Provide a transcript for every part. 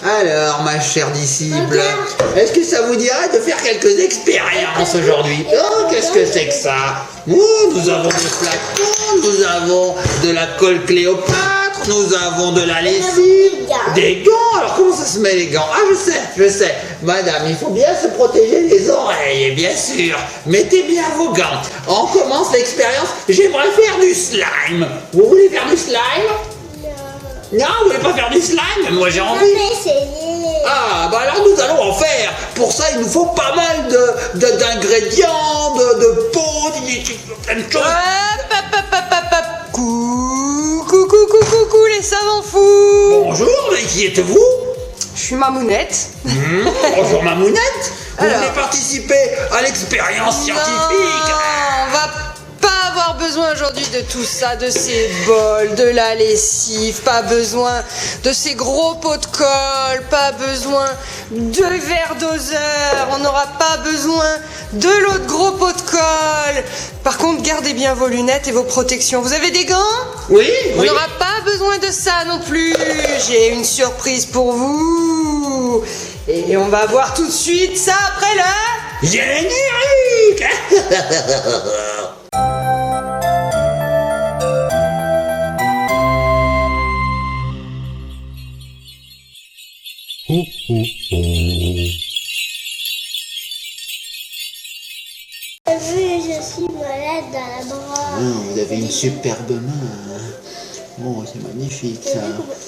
Alors, ma chère disciple, est-ce que ça vous dirait de faire quelques expériences aujourd'hui? Oh, qu'est-ce que c'est que ça? Oh, nous avons des flacons, nous avons de la colle Cléopâtre, nous avons de la lessive, des gants. Alors, comment ça se met les gants? Ah, je sais. Madame, il faut bien se protéger les oreilles, bien sûr. Mettez bien vos gants. On commence l'expérience. J'aimerais faire du slime. Vous voulez faire du slime? Non, vous voulez pas faire du slime? Moi j'ai envie. Ah, bah alors nous allons en faire. Pour ça, il nous faut pas mal d'ingrédients, de peau, plein de choses. Coucou les savants fous. Bonjour, mais qui êtes-vous? Je suis Mamounette. Bonjour Mamounette. Vous Alors, voulez participer à l'expérience scientifique? On va pas avoir besoin aujourd'hui de tout ça, de ces bols, de la lessive, pas besoin de ces gros pots de colle, pas besoin de verres doseurs, on n'aura pas besoin de l'autre gros pot de colle. Par contre, gardez bien vos lunettes et vos protections. Vous avez des gants? Oui. On n'aura pas besoin de ça non plus. J'ai une surprise pour vous. Et on va voir tout de suite ça après le... Générique. Je suis malade dans la bras. Vous avez une superbe main. Oh, c'est magnifique ça.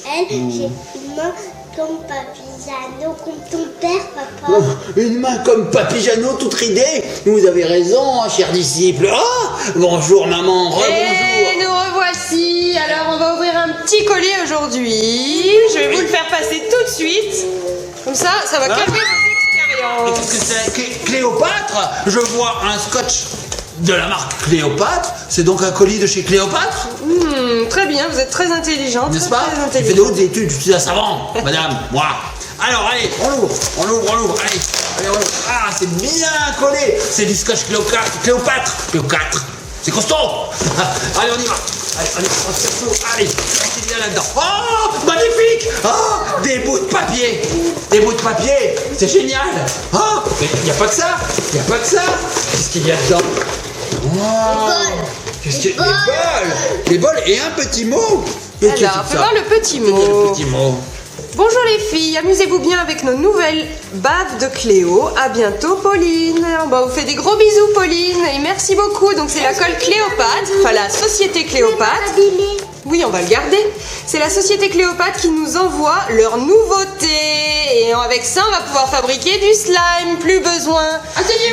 Elle, j'ai une main comme Papy Jeannot, comme ton père, papa. Oh, une main comme Papy Jeannot, toute ridée. Vous avez raison, cher disciple. Oh, bonjour maman, Et rebonjour. nous revoici. Alors on va ouvrir un petit collier aujourd'hui. Je vais vous le faire passer tout de suite. Comme ça va calmer vos Mais expériences. qu'est-ce que c'est? Cléopâtre? Je vois un scotch de la marque Cléopâtre. C'est donc un colis de chez Cléopâtre? Très bien, vous êtes très intelligente. N'est-ce pas? Très J'ai fait de hautes études, je suis un savant, madame, moi. Alors, allez, on l'ouvre, allez, on l'ouvre. Ah, c'est bien collé. C'est du scotch Cléopâtre. C'est costaud. Allez, on y va. Allez, c'est bien là-dedans. Oh, magnifique. Oh, des bouts de papier. C'est génial. Oh, mais il n'y a pas que ça. Qu'est-ce qu'il y a dedans? Wow. Qu'est-ce qu'il y a? Des bols et un petit mot. Alors, fais voir le petit mot. Bonjour les filles, amusez-vous bien avec nos nouvelles baves de Cléo. À bientôt Pauline. On va vous faire des gros bisous Pauline et merci beaucoup. Donc c'est la colle Cléopâtre, enfin la société Cléopâtre. Oui, on va le garder. C'est la société Cléopâtre qui nous envoie leurs nouveautés. Et avec ça, on va pouvoir fabriquer du slime. Plus besoin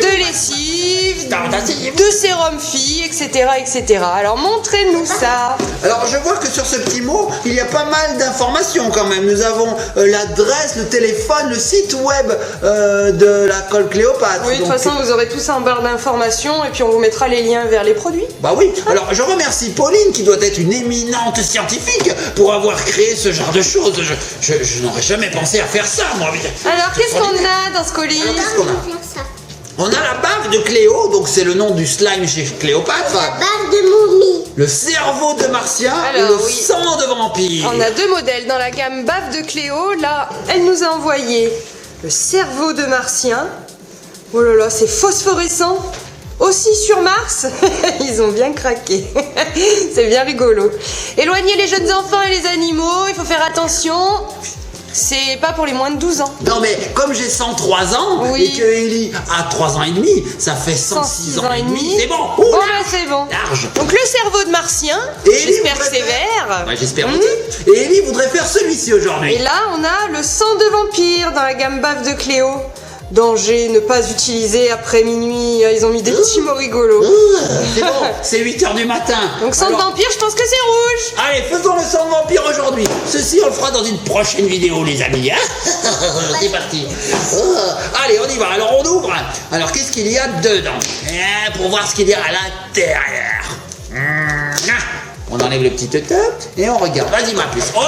de lessive, de sérum filles, etc. Alors montrez-nous ça. Alors je vois que sur ce petit mot, il y a pas mal d'informations quand même. Nous avons l'adresse, le téléphone, le site web de la colle Cléopâtre. Oui, de toute façon, vous aurez tout ça en barre d'informations et puis on vous mettra les liens vers les produits. Bah oui, alors je remercie Pauline qui doit être une éminente scientifique pour avoir créé ce genre de choses. Je n'aurais jamais pensé à faire ça, moi. Alors, qu'est-ce qu'on a dans ce colis? Alors, qu'est-ce qu'on a? Faire ça. On a la bave de Cléo, donc c'est le nom du slime chez Cléopâtre. La bave de momie. Le cerveau de Martien et Alors, le oui. sang de vampire. On a deux modèles dans la gamme bave de Cléo. Là, elle nous a envoyé le cerveau de Martien. Oh là là, c'est phosphorescent. Aussi sur Mars, ils ont bien craqué. C'est bien rigolo. Éloignez les jeunes enfants et les animaux, il faut faire attention. C'est pas pour les moins de 12 ans. Non mais comme j'ai 103 ans Oui. et que Ellie a 3 ans et demi, ça fait 106 ans et demi. C'est bon. Bon, bah, c'est bon. Large. Donc le cerveau de Martien, Et Ellie j'espère que voudrait c'est vert. Ouais, j'espère aussi. Et Ellie voudrait faire celui-ci aujourd'hui. Et là, on a le sang de vampire dans la gamme bave de Cléo. Danger, ne pas utiliser après minuit. Ils ont mis des petits mots rigolos. C'est bon, c'est 8h du matin. Donc sang de Alors, vampire, je pense que c'est rouge. allez, faisons le sang de vampire aujourd'hui. Ceci, on le fera dans une prochaine vidéo, les amis. Hein. C'est parti. Allez, on y va. Alors, on ouvre. Alors, qu'est-ce qu'il y a dedans pour voir ce qu'il y a à l'intérieur. On enlève le petit top et on regarde. Vas-y, ma puce. Oh,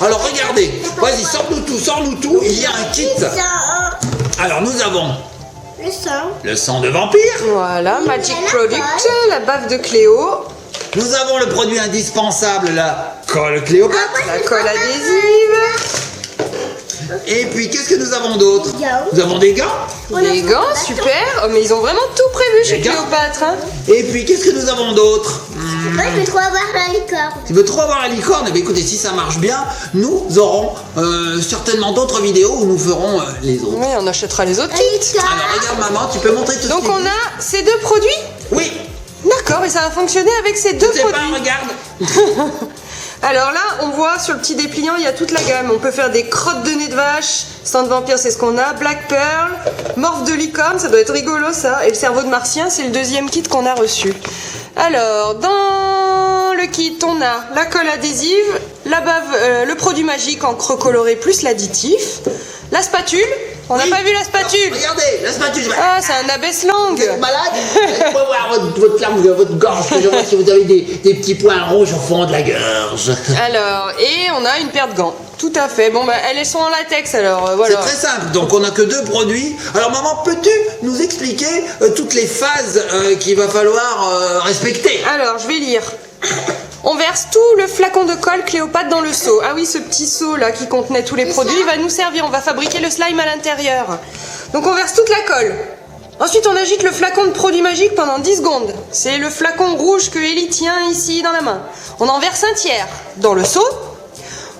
alors, regardez. Vas-y, sors-nous tout. Il y a un kit. Alors, nous avons Le sang. le sang de vampire. Voilà, Magic la Product, colle. la bave de Cléo, Nous avons le produit indispensable, la colle Cléopâtre. la colle adhésive. Et puis, qu'est-ce que nous avons d'autre? Des gants. Nous avons des gants. Les gants, super. Oh, mais ils ont vraiment tout prévu chez Les gants. Cléopâtre. Hein. Et puis, qu'est-ce que nous avons d'autre? Moi, je veux trop avoir la licorne. Tu veux trop avoir la licorne? Eh bien, écoutez, si ça marche bien, nous aurons certainement d'autres vidéos où nous ferons les autres. Oui, on achètera les autres La kits. licorne. Alors, regarde, maman, tu peux montrer tout Donc ce qui on a ces deux produits. Oui, D'accord, et ça va fonctionner avec ces deux je sais produits. pas, regarde. Alors là, on voit sur le petit dépliant, il y a toute la gamme. On peut faire des crottes de nez de vache, sang de vampire, c'est ce qu'on a. Black Pearl, morphe de licorne, ça doit être rigolo ça. Et le cerveau de martien, c'est le deuxième kit qu'on a reçu. Alors, dans le kit, on a la colle adhésive, la bave, le produit magique encre colorée plus l'additif, la spatule. On n'a Oui. pas vu la spatule. Alors, regardez, la spatule. Ah, c'est un abaisse-langue. Vous êtes malade? Laissez-moi voir votre flamme, votre gorge, que je vois si vous avez des petits points rouges au fond de la gorge. Alors, et on a une paire de gants. Tout à fait. Bon, bah, elles sont en latex, alors voilà. C'est très simple, donc on n'a que deux produits. Alors maman, peux-tu nous expliquer toutes les phases qu'il va falloir respecter? Alors, je vais lire. On verse tout le flacon de colle Cléopâtre dans le seau. Ah oui, ce petit seau là qui contenait tous les produits va nous servir. On va fabriquer le slime à l'intérieur. Donc on verse toute la colle. Ensuite, on agite le flacon de produit magique pendant 10 secondes. C'est le flacon rouge que Ellie tient ici dans la main. On en verse un tiers dans le seau.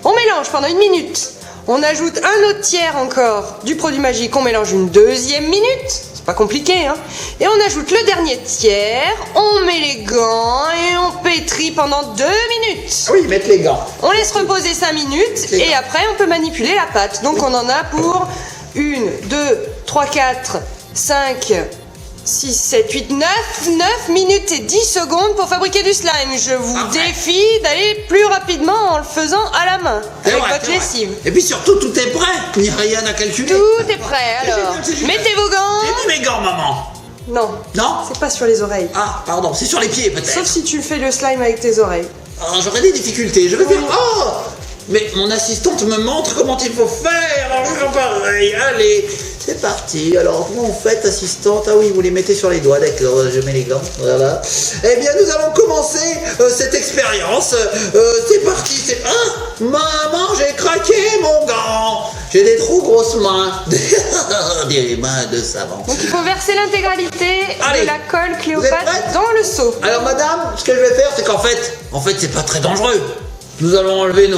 On mélange pendant 1 minute. On ajoute un autre tiers encore du produit magique. On mélange une deuxième minute. C'est pas compliqué, hein. Et on ajoute le dernier tiers. On met les gants et on pétrit pendant 2 minutes. Oui, mettre les gants. On laisse reposer 5 minutes C'est et ça. après on peut manipuler la pâte. Donc on en a pour 1, 2, 3, 4, 5, 6, 7, 8, 9 minutes et 10 secondes pour fabriquer du slime. Je vous Parfait. défie d'aller plus rapidement en le faisant à la main, C'est avec vrai, votre c'est vrai. lessive. Et puis surtout, tout est prêt. Il n'y a rien à calculer. Tout est prêt alors. C'est génial. Mettez vos gants. J'ai mis mes gants, maman. Non, Non? c'est pas sur les oreilles. Ah, pardon, c'est sur les pieds peut-être. Sauf si tu fais le slime avec tes oreilles. Alors j'aurais des difficultés. Je vais faire. Oh! Mais mon assistante me montre comment il faut faire. Alors je vais faire pareil. Allez, c'est parti. Alors comment vous faites, assistante? Ah oui, vous les mettez sur les doigts. D'accord, je mets les gants. Voilà. Eh bien, nous allons commencer cette expérience. C'est parti. C'est. Ah! Maman, j'ai craqué mon gant. J'ai des trop grosses mains. Des mains de savant. Donc il faut verser l'intégralité Allez. de la colle Vous êtes Cléopâtre prête dans le seau. Alors madame, ce que je vais faire, c'est qu'en fait, c'est pas très dangereux. Nous allons enlever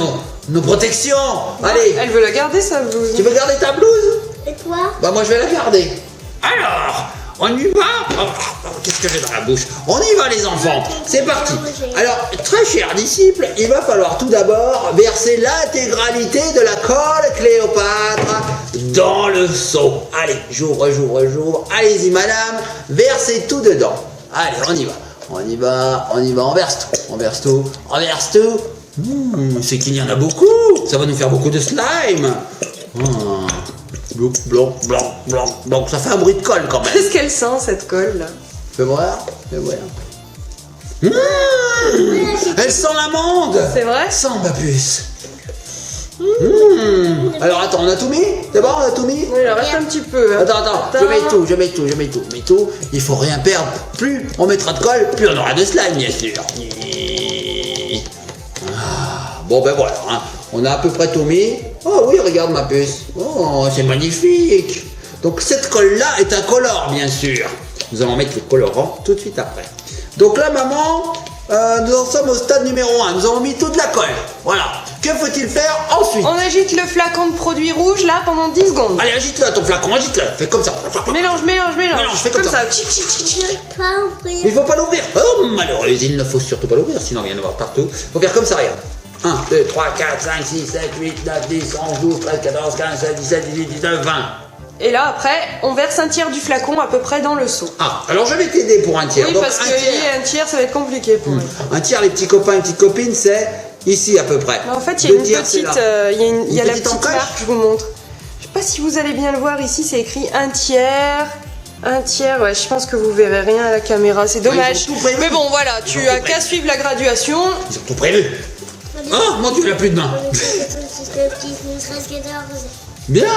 nos protections. Allez, Elle veut la garder sa blouse. tu veux garder ta blouse? Et toi? Bah moi je vais la garder. Alors, on y va. Qu'est-ce que j'ai dans la bouche? On y va les enfants. C'est parti. Alors, très cher disciple, il va falloir tout d'abord verser l'intégralité de la colle Cléopâtre dans le seau. Allez, j'ouvre. Allez-y madame, versez tout dedans. Allez, on y va. On verse tout. C'est qu'il y en a beaucoup. Ça va nous faire beaucoup de slime. Donc ça fait un bruit de colle quand même. Qu'est-ce qu'elle sent cette colle là? Fais voir. Elle sent l'amande. C'est vrai? Sent ma puce. Alors attends, on a tout mis? D'abord on a tout mis? Oui, il en reste un petit peu. hein. Attends, je mets tout. Il faut rien perdre. Plus on mettra de colle, plus on aura de slime, bien sûr. Bon ben voilà, hein. On a à peu près tout mis. Oh oui, regarde ma puce. Oh, c'est magnifique. Donc cette colle-là est un colore, bien sûr. Nous allons mettre le colorant tout de suite après. Donc là, maman, nous en sommes au stade numéro 1. Nous avons mis toute la colle. Voilà. Que faut-il faire ensuite? On agite le flacon de produit rouge là pendant 10 secondes. Allez, agite-le, ton flacon, agite-le. Fais comme ça. Mélange. Mélange, fais comme ça. Tchic, tchic, tchic, tchic. Je vais pas ouvrir. Il faut pas l'ouvrir. Oh, malheureuse, il ne faut surtout pas l'ouvrir, sinon il va y en avoir partout. Faut faire comme ça, regarde. 1, 2, 3, 4, 5, 6, 7, 8, 9, 10, 11, 12, 13, 14, 15, 16, 17, 18, 19, 20. Et là après, on verse un tiers du flacon à peu près dans le seau. Ah, alors je vais t'aider pour un tiers. Oui, Donc, parce un que tiers. un tiers, ça va être compliqué pour elle. Un tiers, les petits copains et petites copines, c'est ici à peu près. Mais en fait, il y a Deux une tiers, c'est petite, là. il y a la petite petite encoche. marque, je vous montre. Je sais pas si vous allez bien le voir ici, c'est écrit un tiers. Un tiers, ouais, je pense que vous verrez rien à la caméra, c'est dommage. ils ont tout prévu. Mais bon, voilà, tu Ils ont as tout qu'à prévu. suivre la graduation. Ils ont tout prévu. Oh, mon Dieu, il a plus de main. Bien.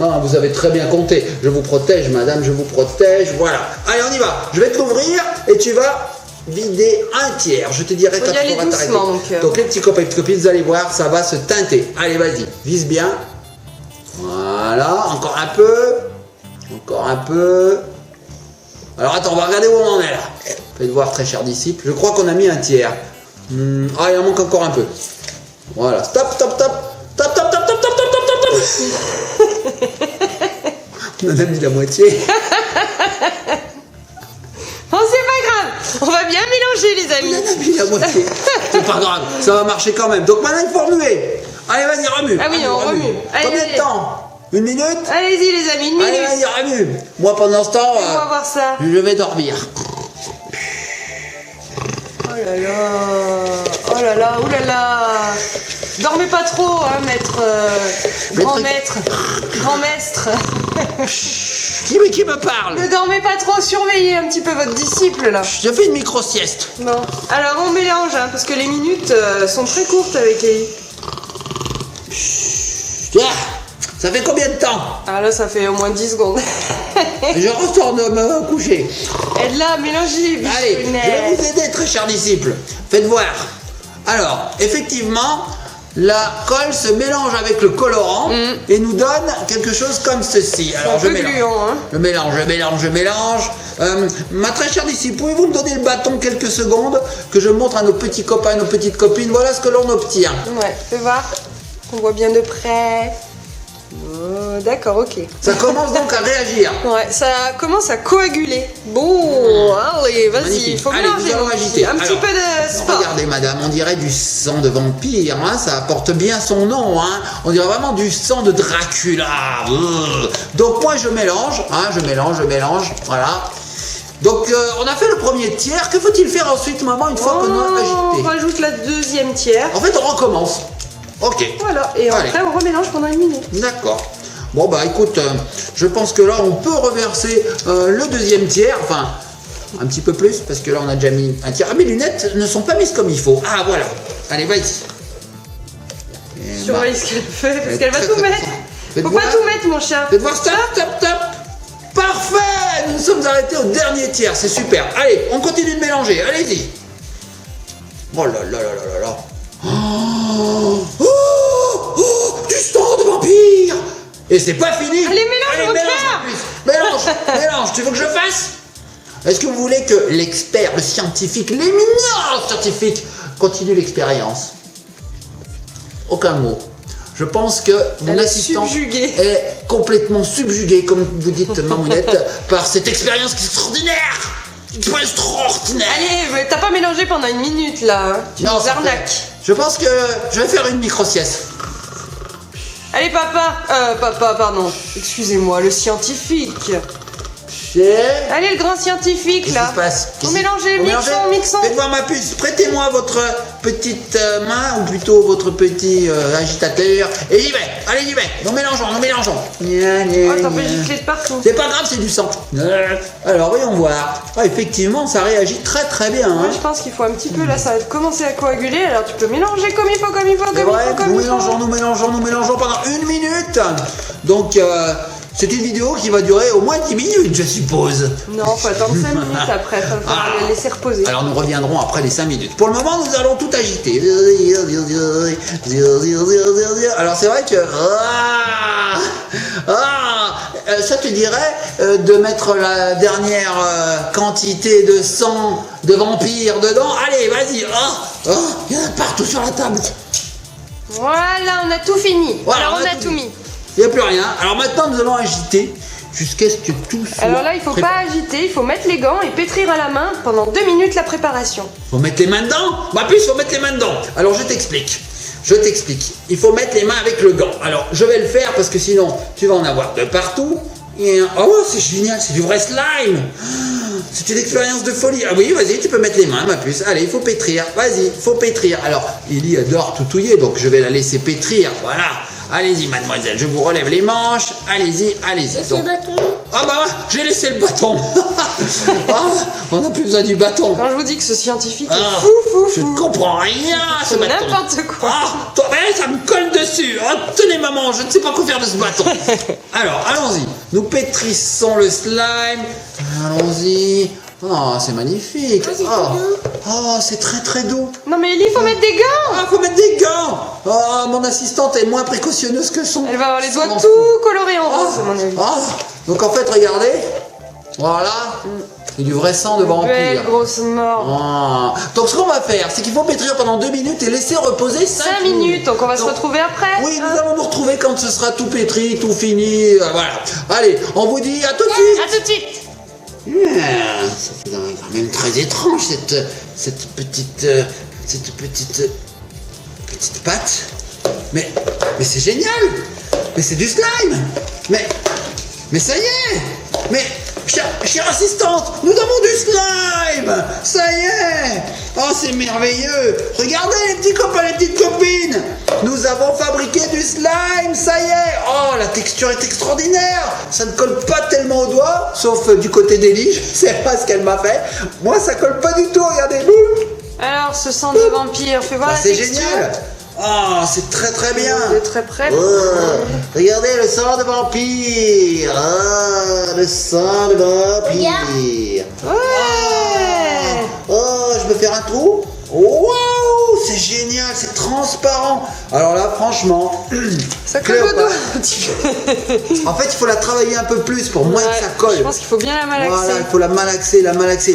Ah, vous avez très bien compté. Je vous protège, madame, je vous protège. Voilà. Allez, on y va. Je vais te l'ouvrir et tu vas vider un tiers. Je te dirai Faut quand y aller tu pourras t'arrêter. doucement, donc. Donc les petits copains et petites copines, vous allez voir, ça va se teinter. Allez, vas-y. Vise bien. Voilà, encore un peu. Encore un peu. Alors attends, on va regarder où on en est là. Faites voir, très cher disciple. Je crois qu'on a mis un tiers. Ah, il en manque encore un peu. Voilà, stop, stop, stop. Stop, stop, stop, stop, stop, stop, stop, stop. On en a mis la moitié. Bon, c'est pas grave. On va bien mélanger, les On amis. en a mis la moitié. C'est pas grave, ça va marcher quand même. Donc maintenant, il faut remuer. Allez, vas-y, remue. Ah oui, on remue. Allez, Combien allez. de temps? 1 minute? Allez-y, les amis, une Allez, minute. vas-y, remue. Moi, pendant ce temps, On va voir ça. je vais dormir. Oh là là. Oh là là, oh là là. Dormez pas trop, hein, maître. Grand maître. Grand maître. Qui me parle? Ne dormez pas trop, surveillez un petit peu votre disciple, là. Je fais une micro-sieste. Bon, alors on mélange, hein, parce que les minutes sont très courtes avec les... Tiens, ça fait combien de temps? Ah là, ça fait au moins 10 secondes. Je retourne me coucher. Aide-la, mélangez, Allez, je vais bichounette. vous aider, très cher disciple. Faites voir. Alors, effectivement, la colle se mélange avec le colorant et nous donne quelque chose comme ceci. Alors, Un peu gluant, hein. Je mélange, je mélange, je mélange. Ma très chère disciple, pouvez-vous me donner le bâton quelques secondes que je montre à nos petits copains et nos petites copines? Voilà ce que l'on obtient. Ouais, fais voir. On voit bien de près. Oh, d'accord, ok. Ça commence donc à réagir. Ouais, ça commence à coaguler. Bon, allez, vas-y, Magnifique. il faut Allez, mélanger. nous allons mon petit. agiter. Un petit Alors, peu de sport. Regardez madame, on dirait du sang de vampire, hein, ça porte bien son nom, hein. On dirait vraiment du sang de Dracula. Donc moi je mélange, hein, je mélange, voilà. Donc on a fait le premier tiers, que faut-il faire ensuite maman une fois qu'on a On agité? rajoute la deuxième tiers. En fait on recommence. Ok. Voilà, et Allez. après on remélange pendant 1 minute. D'accord. Bon bah écoute, je pense que là on peut reverser le deuxième tiers, enfin un petit peu plus parce que là on a déjà mis un tiers. Ah, mes lunettes ne sont pas mises comme il faut. Ah voilà. Allez vas-y. Et Surveille ce qu'elle fait, parce qu'elle va très, tout très mettre. fort. Faut Faites pas voir. tout mettre, mon chat. Faites voir, stop, stop, stop. Parfait. Nous nous sommes arrêtés au dernier tiers, c'est super. Allez, on continue de mélanger, allez-y. Oh là là là là là là. Oh, oh, oh, du sang de vampire. Et c'est pas fini. Allez, mélange, mon cœur. ma puce. Mélange, mélange. Tu veux que je fasse? Est-ce que vous voulez que l'expert, le scientifique, l'éminent scientifique continue l'expérience? Aucun mot. Je pense que mon Elle est assistant subjuguée. est complètement subjugué, comme vous dites, Mamounette, par cette expérience qui est extraordinaire. Pas extraordinaire. Allez, mais t'as pas mélangé pendant 1 minute là. Hein. Tu Non, nous ça arnaques. fait- Je pense que je vais faire une micro-sieste. Allez, papa, pardon. Excusez-moi, le scientifique. Allez, le grand scientifique Qu'est-ce là. qui se passe? Faut mélanger, Vous mixons, mixons. Faites voir ma puce. Prêtez-moi votre petite main, ou plutôt votre petit agitateur. Et j'y vais. Allez, j'y vais. Nous mélangeons, nous mélangeons. Oh, t'en fais gicler de partout. C'est pas grave, c'est du sang. Alors, voyons voir. Ah, effectivement, ça réagit très très bien. Moi, Hein. je pense qu'il faut un petit peu, là, ça va commencer à coaguler. Alors, tu peux mélanger comme il faut, comme il faut, C'est comme vrai, il faut, comme nous il faut. mélangeons, nous mélangeons, nous mélangeons pendant 1 minute. Donc, c'est une vidéo qui va durer au moins 10 minutes, je suppose. Non, faut attendre 5 minutes après. Faut la laisser reposer. Alors nous reviendrons après les 5 minutes. Pour le moment, nous allons tout agiter. Alors c'est vrai que... ça te dirait de mettre la dernière quantité de sang de vampire dedans. Allez, vas-y. Il y en a partout sur la table. Voilà, on a tout fini. Voilà, Alors, on a tout mis. Il n'y a plus rien. Alors maintenant, nous allons agiter jusqu'à ce que tout soit Alors là, il faut préparé. pas agiter, il faut mettre les gants et pétrir à la main pendant 2 minutes la préparation. Faut mettre les mains dedans. Ma puce, faut mettre les mains dedans. Alors je t'explique. Je t'explique. Il faut mettre les mains avec le gant. Alors je vais le faire parce que sinon tu vas en avoir de partout. Et, oh, c'est génial, c'est du vrai slime. C'est une expérience de folie. Ah oui, vas-y, tu peux mettre les mains, ma puce. Allez, il faut pétrir. Vas-y, il faut pétrir. Alors, Lily adore tout touiller, donc je vais la laisser pétrir. Voilà. Allez-y, mademoiselle, je vous relève les manches. Allez-y, allez-y. C'est le bâton. Ah bah, j'ai laissé le bâton. Ah, on n'a plus besoin du bâton. Quand je vous dis que ce scientifique Ah, est fou, je ne comprends rien à ce C'est bâton. n'importe quoi. Ah, toi, ça me colle dessus. Oh, tenez maman, je ne sais pas quoi faire de ce bâton. Alors, allons-y. Nous pétrissons le slime. Allons-y. Oh, c'est magnifique. Oh, c'est Oh, tout doux. oh, c'est très très doux. Non mais Ellie, faut mettre des gants. Ah, faut mettre des gants. Oh, mon assistante est moins précautionneuse que son. Elle va avoir les doigts son- tout colorés en Ah, rose, à mon avis. ah. Donc en fait, regardez. Voilà. C'est du vrai sang de Belle vampire. grosse mort. Ah. Donc ce qu'on va faire, c'est qu'il faut pétrir pendant 2 minutes et laisser reposer 5 minutes, donc on va se Donc, retrouver après. Oui, nous allons nous retrouver quand ce sera tout pétri, tout fini. Voilà. Allez, on vous dit à tout de suite. À tout de suite. C'est quand même très étrange cette petite pâte. Mais c'est génial. Mais c'est du slime. Mais ça y est. Mais chère assistante, nous avons du slime. Ça y est. Oh, c'est merveilleux. Regardez les petits copains, les petites copines. Nous avons fabriqué du slime. Ça y est. Oh, la texture est extraordinaire. Ça ne colle pas tellement aux doigts, sauf du côté d'Elie. Je sais pas ce qu'elle m'a fait. Moi, ça colle pas du tout. Regardez. Boum. Alors, ce sang de vampire, fais voir Ah, la c'est texture. génial. Oh, c'est très très bien. De très près. Oh, regardez le sang de vampire. Ah, le sang de vampire. Ouais. Oh, je peux faire un trou. Waouh, c'est génial, c'est transparent. Alors là, franchement, Ça colle au Cléopâtre. doigt. En fait, il faut la travailler un peu plus pour moins que ça colle. Je pense qu'il faut bien la malaxer. Voilà, il faut la malaxer.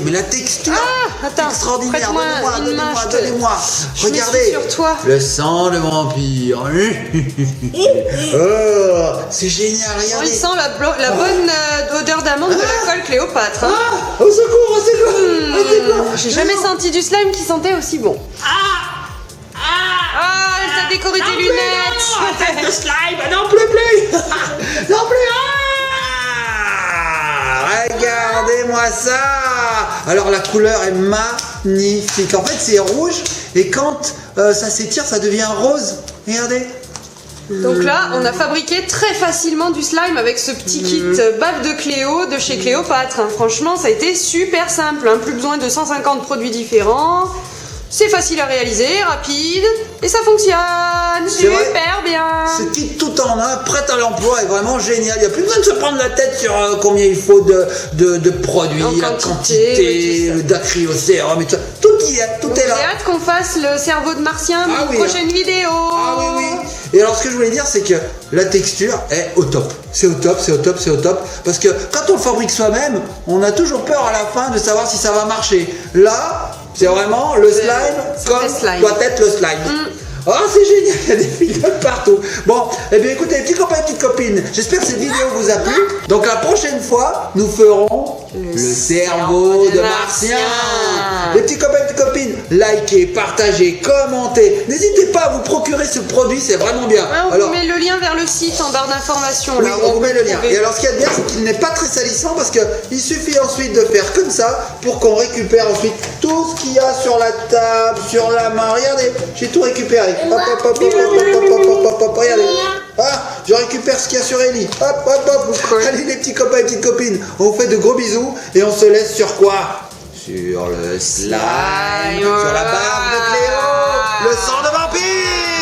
Mais la texture, Ah, attends, extraordinaire. prête-moi une main, je te- Donnez-moi. je mets Regardez. sur toi. Le sang de vampire. Oh, c'est génial, On regardez. y sent la bonne odeur d'amande de la colle Cléopâtre. hein. Ah, au secours, au secours. Au secours. J'ai jamais senti du slime qui sentait aussi bon. Ah, elle t'a décoré tes lunettes. Le slime, non plus. Non plus. Ah, regardez-moi ça. Alors la couleur est magnifique. En fait, c'est rouge et quand ça s'étire, ça devient rose. Regardez. Donc là, on a fabriqué très facilement du slime avec ce petit kit bave de Cléo de chez Cléopâtre. hein. Franchement, ça a été super simple. hein. Plus besoin de 150 produits différents. C'est facile à réaliser, rapide, et ça fonctionne C'est vrai. super bien. Ce kit tout en un, prêt à l'emploi, est vraiment génial. Il n'y a plus besoin de se prendre la tête sur combien il faut de produits, En la quantité, quantité, tout le dacryocérum et tout ça. Tout y est, tout est J'ai là. hâte qu'on fasse le cerveau de Martien Ah pour oui, une prochaine vidéo. Ah oui, oui. Et alors, ce que je voulais dire, c'est que la texture est au top. C'est au top, c'est au top, c'est au top. Parce que quand on le fabrique soi-même, on a toujours peur à la fin de savoir si ça va marcher. Là, c'est vraiment le slime c'est comme le slime. doit être le slime. Oh, c'est génial, il y a des fils de partout. Bon, eh bien écoutez, les petits copains et petites copines, j'espère que cette vidéo vous a plu. Donc la prochaine fois, nous ferons le cerveau de Martien. Les petits copains et petites copines, likez, partagez, commentez. N'hésitez pas à vous procurer ce produit, c'est vraiment bien. Ouais, on Alors, vous met le lien vers le site en barre d'informations. oui, là, où on vous met le lien. trouver. Et alors, ce qu'il y a de bien, c'est qu'il n'est pas très salissant parce qu'il suffit ensuite de faire comme ça pour qu'on récupère ensuite tout ce qu'il y a sur la table, sur la main. Regardez, j'ai tout récupéré. Hop, hop, hop, hop, hop, hop, hop, hop, hop, regardez. Ah, je récupère ce qu'il y a sur Ellie. Hop, hop, hop. Allez, les petits copains et petites copines, on vous fait de gros bisous et on se laisse sur quoi? Sur le slime, sur la barbe de Cléo, le sang de vampire.